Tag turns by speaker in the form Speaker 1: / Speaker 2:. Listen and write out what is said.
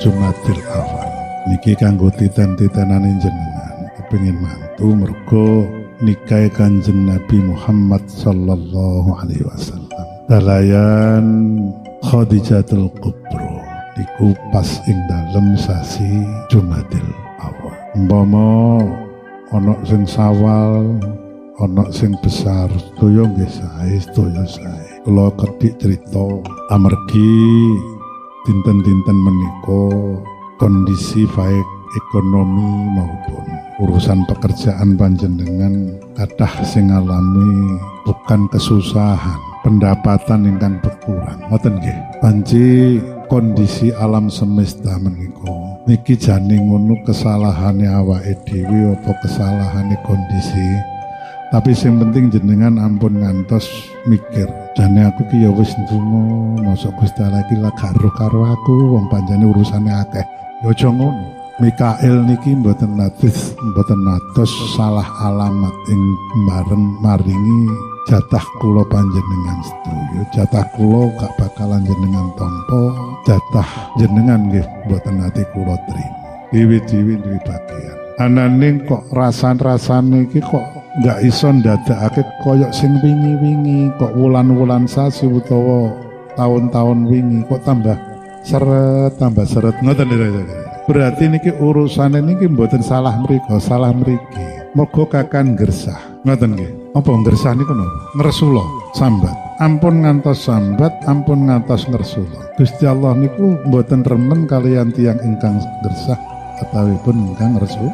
Speaker 1: Jumadil Awal. Niki kanggo titen-titenane jenengan kepengin mantu mergo nikah Kanjeng Nabi Muhammad sallallahu alaihi wasallam. Dalayan Khadijatul Kubra niku pas ing dalem sasi Jumadil Awal. Umpama ana sing sawal, ana sing besar, sedaya nggih sae, sedaya sae. Kula kedik cerita amargi dinten-dinten menika kondisi baik ekonomi maupun urusan pekerjaan panjenengan kathah sing ngalami bukan kesusahan, pendapatan ingkang berkurang. Ngoten nggih. Panci kondisi alam semesta menika niki jane ngono kesalahane awake dhewe apa kesalahane kondisi. Tapi sing penting jenengan ampun ngantos mikir, jane aku ki ya wis ndonga, mosok Gusti Allah iki lak karo aku wong panjane urusane akeh. Ya aja ngono. Mikael niki mboten natos salah alamat ing bareng maringi jatah kula panjenengan sedaya. Jatah kula gak bakalan jenengan tampa, jatah jenengan nggih mboten nate kula trima. Dewi-dewi duwe bagian. Ananing kok rasane iki kok gak iso ndadekake koyok sing wingi-wingi, kok wulan-wulan sasi utawa tahun-tahun wingi kok tambah seret ngoten lho. Berarti niki urusane niki mboten salah mriko, salah mriki. Moga kakan gersah. Ngoten nggih. Apa gersah niku napa? Ngresula, sambat. Ampun ngantos sambat, ampun ngantos ngresula. Gusti Allah niku mboten remen kaliyan tiyang ingkang gersah atawipun ingkang ngresula.